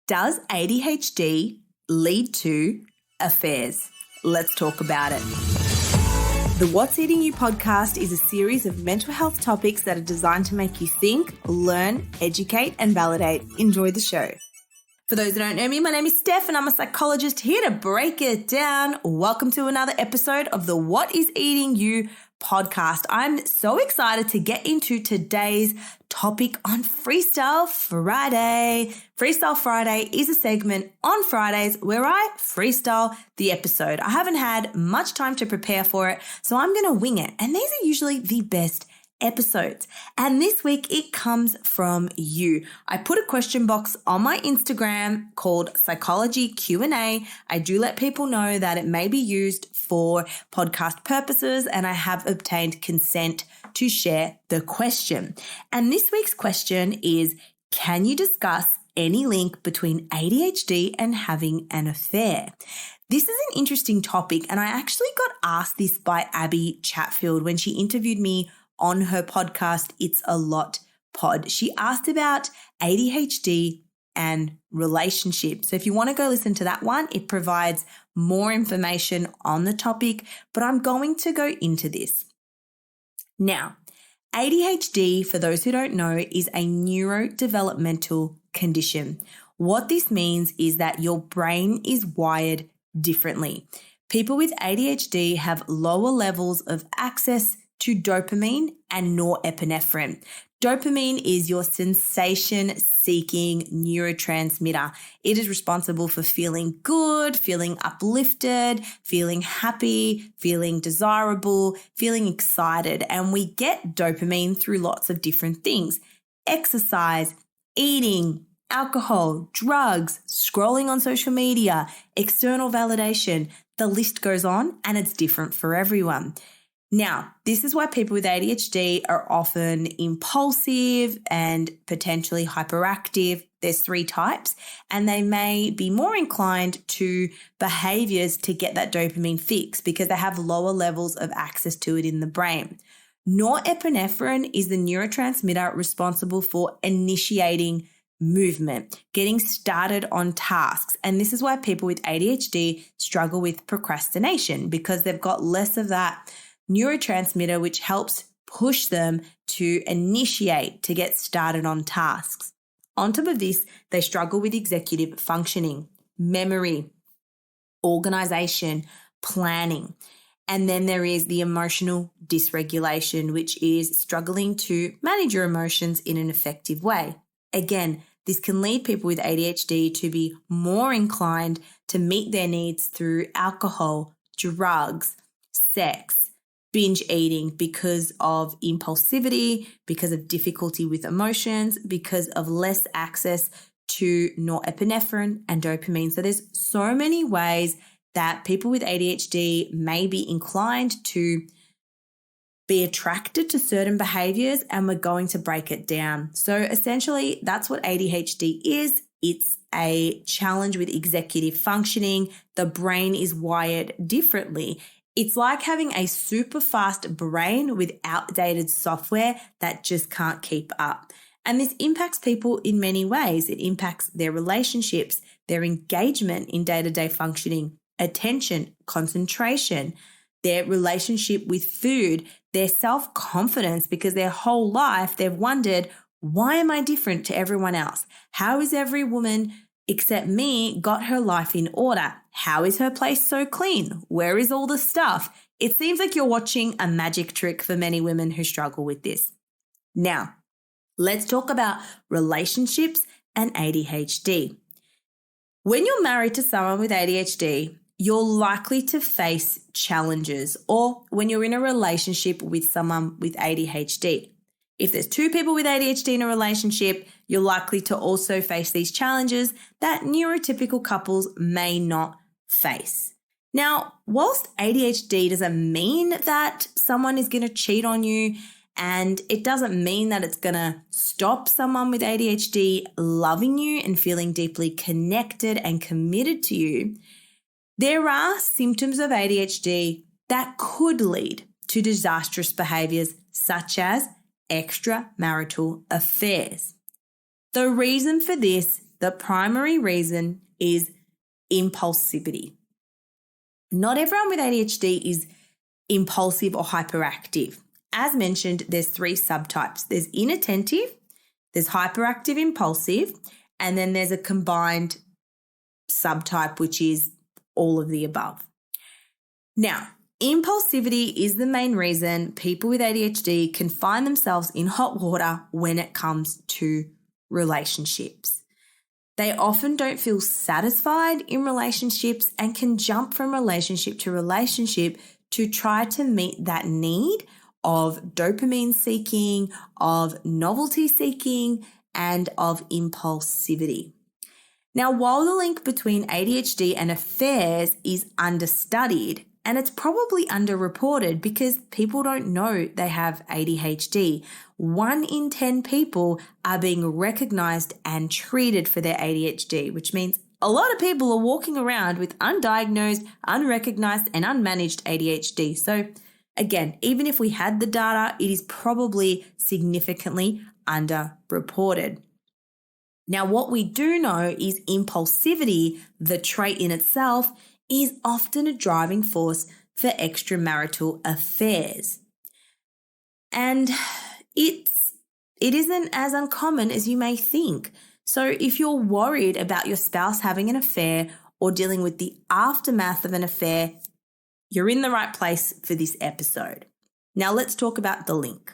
Does ADHD lead to affairs? Let's talk about it. The What's Eating You podcast is a series of mental health topics that are designed to make you think, learn, educate, and validate. Enjoy the show. For those that don't know me, my name is Steph and I'm a psychologist here to break it down. Welcome to another episode of the What is Eating You podcast. I'm so excited to get into today's topic on Freestyle Friday. Freestyle Friday is a segment on Fridays where I freestyle the episode. I haven't had much time to prepare for it, so I'm going to wing it. And these are usually the best episodes. And this week it comes from you. I put a question box on my Instagram called Psychology Q&A. I do let people know that it may be used for podcast purposes and I have obtained consent to share the question. And this week's question is, can you discuss any link between ADHD and having an affair? This is an interesting topic and I actually got asked this by Abby Chatfield when she interviewed me on her podcast, It's a Lot Pod. She asked about ADHD and relationships. So if you want to go listen to that one, it provides more information on the topic, but I'm going to go into this. Now, ADHD, for those who don't know, is a neurodevelopmental condition. What this means is that your brain is wired differently. People with ADHD have lower levels of access to dopamine and norepinephrine. Dopamine is your sensation-seeking neurotransmitter. It is responsible for feeling good, feeling uplifted, feeling happy, feeling desirable, feeling excited. And we get dopamine through lots of different things: exercise, eating, alcohol, drugs, scrolling on social media, external validation. The list goes on and it's different for everyone. Now, this is why people with ADHD are often impulsive and potentially hyperactive. There's 3 types, and they may be more inclined to behaviors to get that dopamine fix because they have lower levels of access to it in the brain. Norepinephrine is the neurotransmitter responsible for initiating movement, getting started on tasks. And this is why people with ADHD struggle with procrastination because they've got less of that neurotransmitter, which helps push them to initiate, to get started on tasks. On top of this, they struggle with executive functioning, memory, organization, planning. And then there is the emotional dysregulation, which is struggling to manage your emotions in an effective way. Again, this can lead people with ADHD to be more inclined to meet their needs through alcohol, drugs, sex, binge eating because of impulsivity, because of difficulty with emotions, because of less access to norepinephrine and dopamine. So there's so many ways that people with ADHD may be inclined to be attracted to certain behaviors, and we're going to break it down. So essentially, that's what ADHD is. It's a challenge with executive functioning. The brain is wired differently. It's like having a super fast brain with outdated software that just can't keep up. And this impacts people in many ways. It impacts their relationships, their engagement in day-to-day functioning, attention, concentration, their relationship with food, their self-confidence, because their whole life they've wondered, why am I different to everyone else? How is every woman except me got her life in order? How is her place so clean? Where is all the stuff? It seems like you're watching a magic trick for many women who struggle with this. Now, let's talk about relationships and ADHD. When you're married to someone with ADHD, you're likely to face challenges, or when you're in a relationship with someone with ADHD. If there's 2 people with ADHD in a relationship, you're likely to also face these challenges that neurotypical couples may not face. Now, whilst ADHD doesn't mean that someone is going to cheat on you, and it doesn't mean that it's going to stop someone with ADHD loving you and feeling deeply connected and committed to you, there are symptoms of ADHD that could lead to disastrous behaviors such as extramarital affairs. The reason for this the primary reason is impulsivity. Not everyone with ADHD is impulsive or hyperactive. As mentioned, there's 3 subtypes. There's inattentive, there's hyperactive impulsive, and then there's a combined subtype, which is all of the above. Now, impulsivity is the main reason people with ADHD can find themselves in hot water when it comes to relationships. They often don't feel satisfied in relationships and can jump from relationship to relationship to try to meet that need of dopamine seeking, of novelty seeking, and of impulsivity. Now, while the link between ADHD and affairs is understudied, and it's probably underreported because people don't know they have ADHD, 1 in 10 people are being recognized and treated for their ADHD, which means a lot of people are walking around with undiagnosed, unrecognized, and unmanaged ADHD. So again, even if we had the data, it is probably significantly underreported. Now, what we do know is impulsivity, the trait in itself, is often a driving force for extramarital affairs. And it isn't as uncommon as you may think. So if you're worried about your spouse having an affair or dealing with the aftermath of an affair, you're in the right place for this episode. Now let's talk about the link.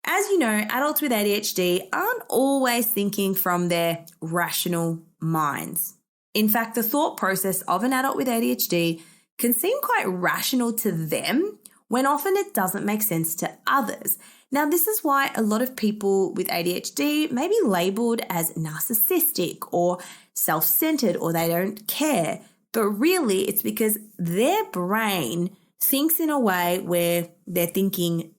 As you know, adults with ADHD aren't always thinking from their rational minds. In fact, the thought process of an adult with ADHD can seem quite rational to them when often it doesn't make sense to others. Now, this is why a lot of people with ADHD may be labeled as narcissistic or self-centered or they don't care. But really, it's because their brain thinks in a way where they're thinking,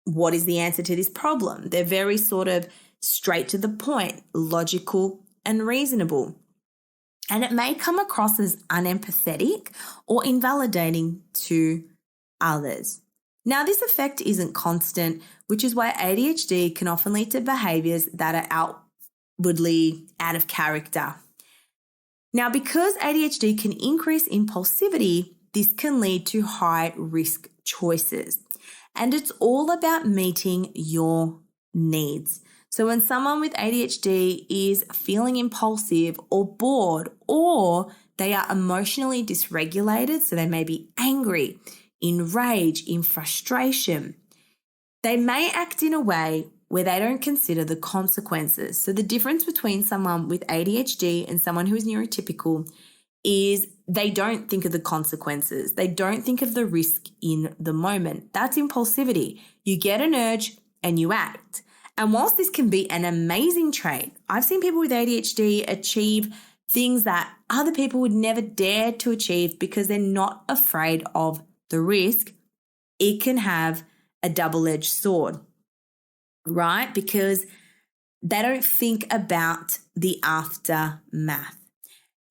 what is the answer to this problem? They're very sort of straight to the point, logical and reasonable. And it may come across as unempathetic or invalidating to others. Now, this effect isn't constant, which is why ADHD can often lead to behaviors that are outwardly out of character. Now, because ADHD can increase impulsivity, this can lead to high-risk choices. And it's all about meeting your needs. So when someone with ADHD is feeling impulsive or bored, or they are emotionally dysregulated, so they may be angry, in rage, in frustration, they may act in a way where they don't consider the consequences. So the difference between someone with ADHD and someone who is neurotypical is they don't think of the consequences. They don't think of the risk in the moment. That's impulsivity. You get an urge and you act. And whilst this can be an amazing trait, I've seen people with ADHD achieve things that other people would never dare to achieve because they're not afraid of the risk. It can have a double-edged sword, right? Because they don't think about the aftermath.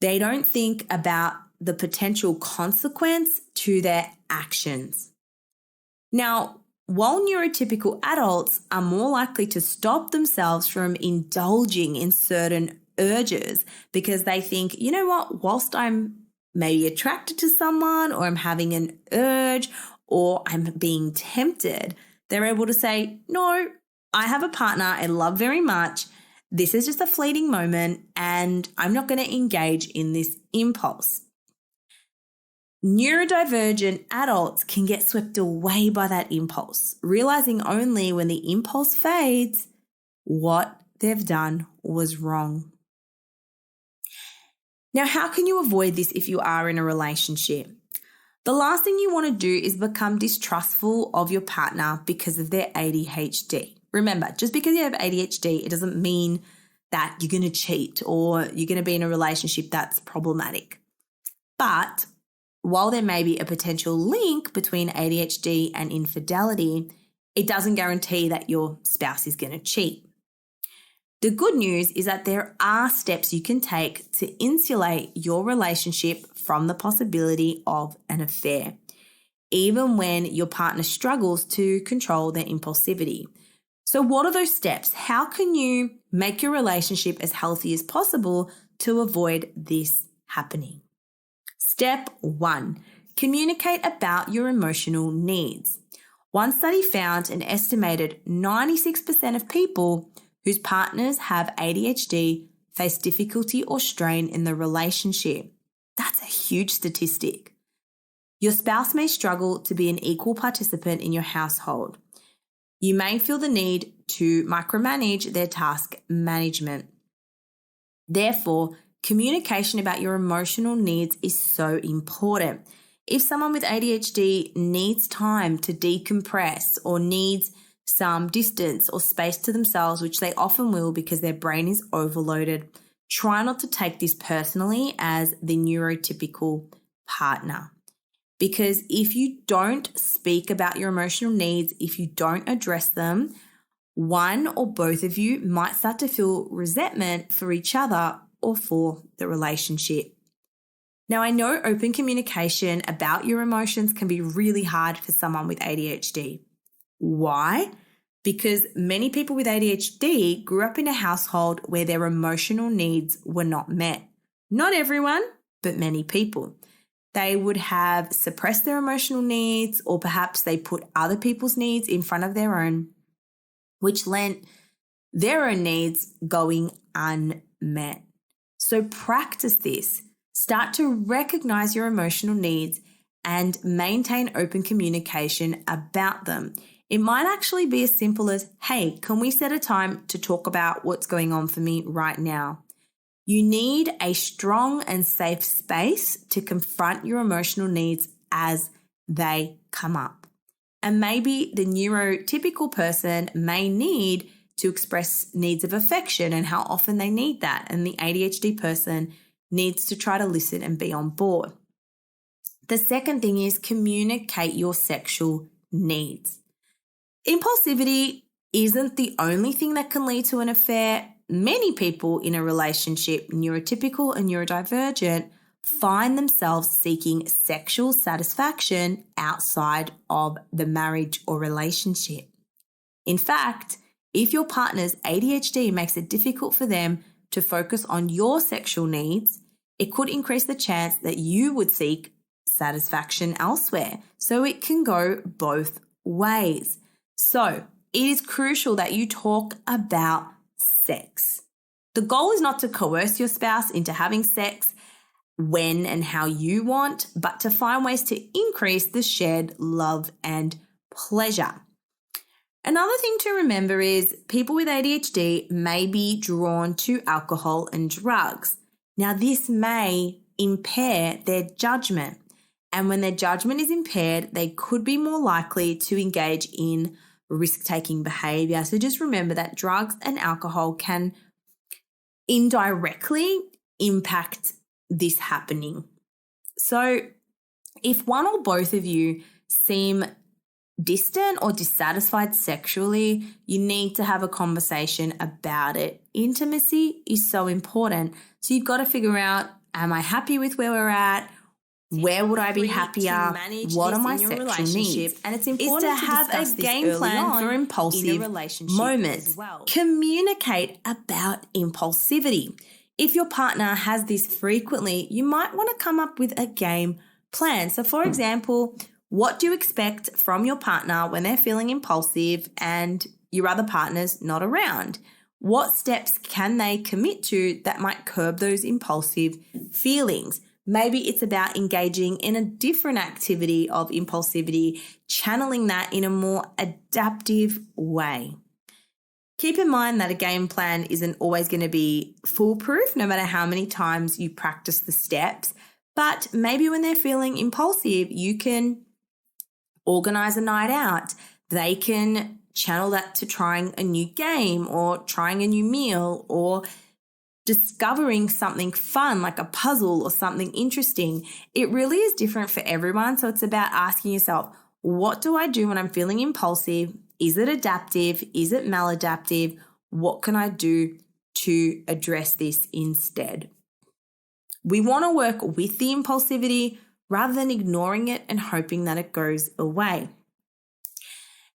They don't think about the potential consequence to their actions. Now, while neurotypical adults are more likely to stop themselves from indulging in certain urges because they think, you know what, whilst I'm maybe attracted to someone or I'm having an urge or I'm being tempted, they're able to say, no, I have a partner I love very much. This is just a fleeting moment and I'm not going to engage in this impulse. Neurodivergent adults can get swept away by that impulse, realizing only when the impulse fades what they've done was wrong. Now, how can you avoid this if you are in a relationship? The last thing you want to do is become distrustful of your partner because of their ADHD. Remember, just because you have ADHD, it doesn't mean that you're going to cheat or you're going to be in a relationship that's problematic. But while there may be a potential link between ADHD and infidelity, it doesn't guarantee that your spouse is going to cheat. The good news is that there are steps you can take to insulate your relationship from the possibility of an affair, even when your partner struggles to control their impulsivity. So what are those steps? How can you make your relationship as healthy as possible to avoid this happening? Step 1, communicate about your emotional needs. One study found an estimated 96% of people whose partners have ADHD face difficulty or strain in the relationship. That's a huge statistic. Your spouse may struggle to be an equal participant in your household. You may feel the need to micromanage their task management. Therefore, communication about your emotional needs is so important. If someone with ADHD needs time to decompress or needs some distance or space to themselves, which they often will because their brain is overloaded, try not to take this personally as the neurotypical partner. Because if you don't speak about your emotional needs, if you don't address them, one or both of you might start to feel resentment for each other or for the relationship. Now, I know open communication about your emotions can be really hard for someone with ADHD. Why? Because many people with ADHD grew up in a household where their emotional needs were not met. Not everyone, but many people. They would have suppressed their emotional needs, or perhaps they put other people's needs in front of their own, which lent their own needs going unmet. So practice this. Start to recognize your emotional needs and maintain open communication about them. It might actually be as simple as, hey, can we set a time to talk about what's going on for me right now? You need a strong and safe space to confront your emotional needs as they come up. And maybe the neurotypical person may need to express needs of affection and how often they need that. And the ADHD person needs to try to listen and be on board. The second thing is communicate your sexual needs. Impulsivity isn't the only thing that can lead to an affair. Many people in a relationship, neurotypical and neurodivergent, find themselves seeking sexual satisfaction outside of the marriage or relationship. In fact, if your partner's ADHD makes it difficult for them to focus on your sexual needs, it could increase the chance that you would seek satisfaction elsewhere. So it can go both ways. So it is crucial that you talk about sex. The goal is not to coerce your spouse into having sex when and how you want, but to find ways to increase the shared love and pleasure. Another thing to remember is people with ADHD may be drawn to alcohol and drugs. Now, this may impair their judgment. And when their judgment is impaired, they could be more likely to engage in risk-taking behavior. So just remember that drugs and alcohol can indirectly impact this happening. So if one or both of you seem distant or dissatisfied sexually, you need to have a conversation about it. Intimacy is so important. So you've got to figure out, am I happy with where we're at? Where would I be happier? What are my sexual needs? And it's important to have a game plan for impulsive moments. Communicate about impulsivity. If your partner has this frequently, you might want to come up with a game plan. So for example, what do you expect from your partner when they're feeling impulsive and your other partner's not around? What steps can they commit to that might curb those impulsive feelings? Maybe it's about engaging in a different activity of impulsivity, channeling that in a more adaptive way. Keep in mind that a game plan isn't always going to be foolproof, no matter how many times you practice the steps. But maybe when they're feeling impulsive, you can organize a night out. They can channel that to trying a new game or trying a new meal or discovering something fun like a puzzle or something interesting. It really is different for everyone. So it's about asking yourself, what do I do when I'm feeling impulsive? Is it adaptive? Is it maladaptive? What can I do to address this instead? We want to work with the impulsivity rather than ignoring it and hoping that it goes away.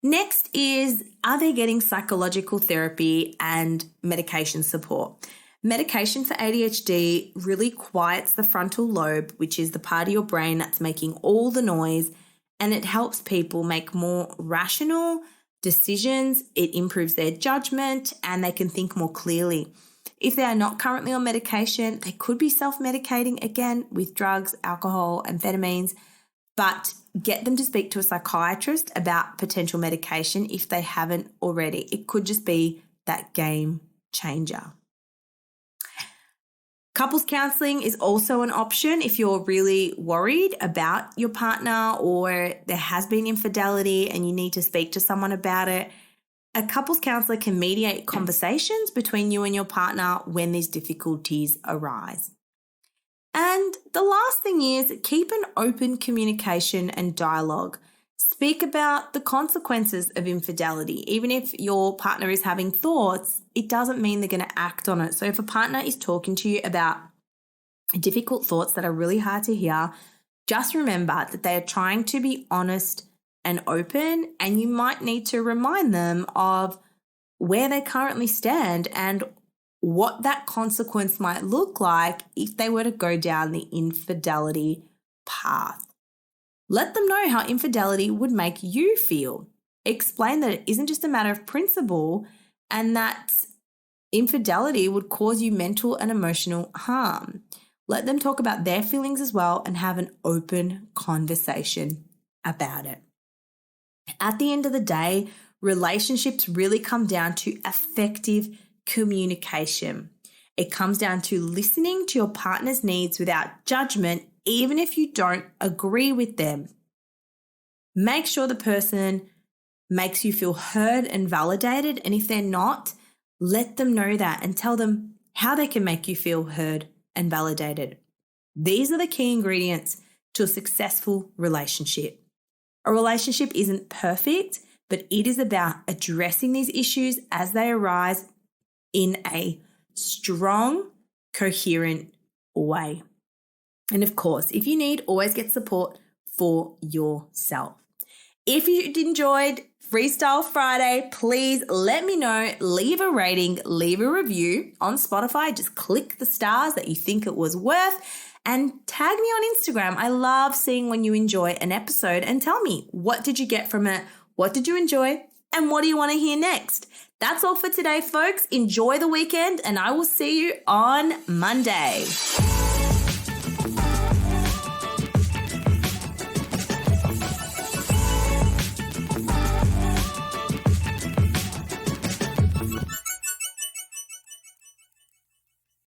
Next is, are they getting psychological therapy and medication support? Medication for ADHD really quiets the frontal lobe, which is the part of your brain that's making all the noise, and it helps people make more rational decisions. It improves their judgment and they can think more clearly. If they are not currently on medication, they could be self-medicating again with drugs, alcohol, amphetamines, but get them to speak to a psychiatrist about potential medication if they haven't already. It could just be that game changer. Couples counselling is also an option if you're really worried about your partner or there has been infidelity and you need to speak to someone about it. A couples counsellor can mediate conversations between you and your partner when these difficulties arise. And the last thing is, keep an open communication and dialogue. Speak about the consequences of infidelity. Even if your partner is having thoughts, it doesn't mean they're going to act on it. So if a partner is talking to you about difficult thoughts that are really hard to hear, just remember that they are trying to be honest and open, and you might need to remind them of where they currently stand and what that consequence might look like if they were to go down the infidelity path. Let them know how infidelity would make you feel. Explain that it isn't just a matter of principle and that infidelity would cause you mental and emotional harm. Let them talk about their feelings as well and have an open conversation about it. At the end of the day, relationships really come down to effective communication. It comes down to listening to your partner's needs without judgment, even if you don't agree with them. Make sure the person makes you feel heard and validated, and if they're not, let them know that and tell them how they can make you feel heard and validated. These are the key ingredients to a successful relationship. A relationship isn't perfect, but it is about addressing these issues as they arise in a strong, coherent way. And of course, if you need, always get support for yourself. If you enjoyed Freestyle Friday, please let me know. Leave a rating, leave a review on Spotify. Just click the stars that you think it was worth and tag me on Instagram. I love seeing when you enjoy an episode and tell me, what did you get from it? What did you enjoy? And what do you want to hear next? That's all for today, folks. Enjoy the weekend and I will see you on Monday.